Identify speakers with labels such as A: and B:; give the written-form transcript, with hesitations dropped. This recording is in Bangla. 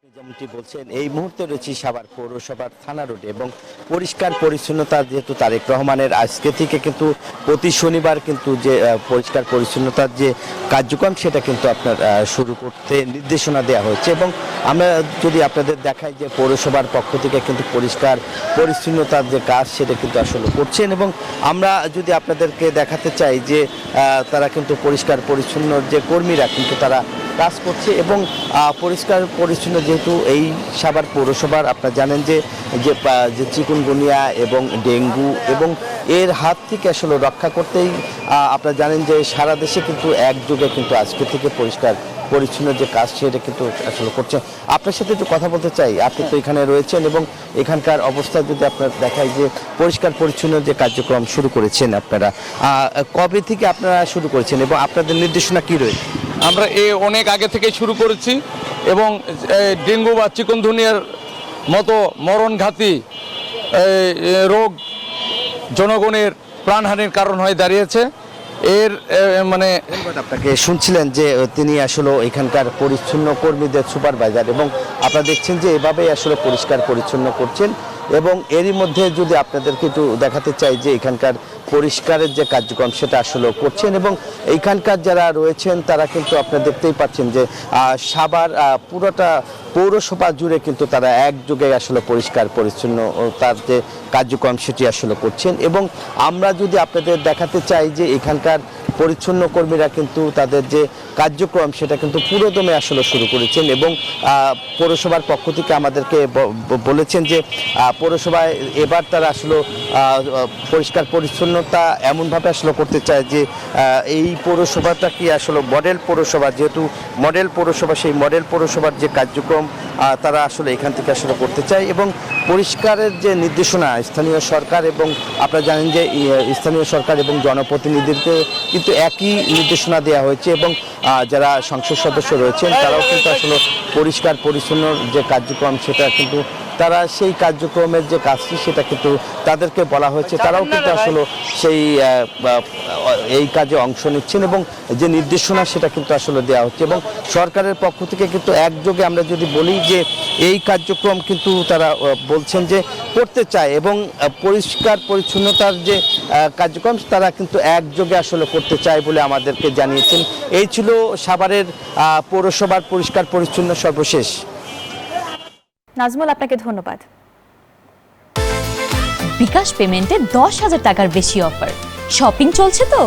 A: যেমনটি বলছেন এই মুহূর্তে রয়েছে সাভার পৌরসভার থানা রোডে এবং পরিষ্কার পরিচ্ছন্নতা যেহেতু তারেক রহমানের আজকে থেকে কিন্তু প্রতি শনিবার কিন্তু যে পরিষ্কার পরিচ্ছন্নতার যে কার্যক্রম সেটা কিন্তু আপনার শুরু করতে নির্দেশনা দেওয়া হয়েছে এবং আমরা যদি আপনাদের দেখাই যে পৌরসভার পক্ষ থেকে কিন্তু পরিষ্কার পরিচ্ছন্নতার যে কাজ সেটা কিন্তু আসলে করছেন এবং আমরা যদি আপনাদেরকে দেখাতে চাই যে তারা কিন্তু পরিষ্কার পরিচ্ছন্ন যে কর্মীরা কিন্তু তারা কাজ করছে এবং পরিষ্কার পরিচ্ছন্ন যেহেতু এই সাভার পৌরসভার আপনারা জানেন যে যে চিকুনগুনিয়া এবং ডেঙ্গু এবং এর হাত থেকে আসলে রক্ষা করতেই আপনারা জানেন যে সারা দেশে কিন্তু একযোগে কিন্তু আজকে থেকে পরিষ্কার পরিচ্ছন্ন যে কাজ সেটা কিন্তু আসলে করছে। আপনার সাথে একটু কথা বলতে চাই, আপনি তো এখানে রয়েছেন এবং এখানকার অবস্থা যদি আপনার দেখায় যে পরিষ্কার পরিচ্ছন্ন যে কার্যক্রম শুরু করেছেন আপনারা কবে থেকে আপনারা শুরু করেছেন এবং আপনাদের নির্দেশনা কী রয়েছে?
B: আমরা অনেক আগে থেকে শুরু করেছি এবং ডেঙ্গু বা চিকুনগুনিয়ার মতো মরণঘাতী রোগ জনগণের প্রাণহানির কারণ হয়ে দাঁড়িয়েছে। এর মানে
A: আপনাকে শুনছিলেন যে তিনি আসলে এখানকার পরিচ্ছন্ন কর্মীদের সুপারভাইজার এবং আপনারা দেখছেন যে এভাবেই আসলে পরিষ্কার পরিচ্ছন্ন করছেন এবং এরই মধ্যে যদি আপনাদেরকে একটু দেখাতে চাই যে এখানকার পরিষ্কারের যে কার্যক্রম সেটা আসলে করছেন এবং এইখানকার যারা রয়েছেন তারা কিন্তু আপনারা দেখতেই পাচ্ছেন যে সাভার পুরোটা পৌরসভা জুড়ে কিন্তু তারা একযোগে আসলে পরিষ্কার পরিচ্ছন্ন তার যে কার্যক্রম সেটি আসলে করছেন এবং আমরা যদি আপনাদের দেখাতে চাই যে এখানকার পরিচ্ছন্ন কর্মীরা কিন্তু তাদের যে কার্যক্রম সেটা কিন্তু পুরোদমে আসলে শুরু করেছেন এবং পৌরসভার পক্ষ থেকে আমাদেরকে বলেছেন যে পৌরসভায় এবার তারা আসলে পরিষ্কার পরিচ্ছন্নতা এমনভাবে আসলে করতে চায় যে এই পৌরসভাটা কি আসলে মডেল পৌরসভা, যেহেতু মডেল পৌরসভা সেই মডেল পৌরসভার যে কার্যক্রম তারা আসলে এখান থেকে আসলে করতে চায় এবং পরিষ্কারের যে নির্দেশনা স্থানীয় সরকার এবং আপনারা জানেন যে স্থানীয় সরকার এবং জনপ্রতিনিধিকে কিন্তু একই নির্দেশনা দেওয়া হয়েছে এবং যারা সংসদ সদস্য রয়েছেন তারাও কিন্তু আসলে পরিষ্কার পরিচ্ছন্ন যে কার্যক্রম সেটা কিন্তু তারা সেই কার্যক্রমের যে কাজটি সেটা কিন্তু তাদেরকে বলা হয়েছে, তারাও কিন্তু আসলে সেই এই কাজে অংশ নিচ্ছেন এবং যে নির্দেশনা সেটা কিন্তু আসলে দেওয়া হচ্ছে এবং সরকারের পক্ষ থেকে কিন্তু একযোগে আমরা যদি বলি যে এই কার্যক্রম কিন্তু তারা বলছেন যে করতে চায় এবং পরিষ্কার পরিচ্ছন্নতার যে কার্যক্রম তারা কিন্তু একযোগে আসলে করতে চায় বলে আমাদেরকে জানিয়েছেন। এই ছিল সাভারের পৌরসভার পরিষ্কার পরিচ্ছন্ন সর্বশেষ।
C: নাজমুল, আপনাকে ধন্যবাদ।
D: বিকাশ পেমেন্টে 10,000 টাকার বেশি অফার, শপিং চলছে তো।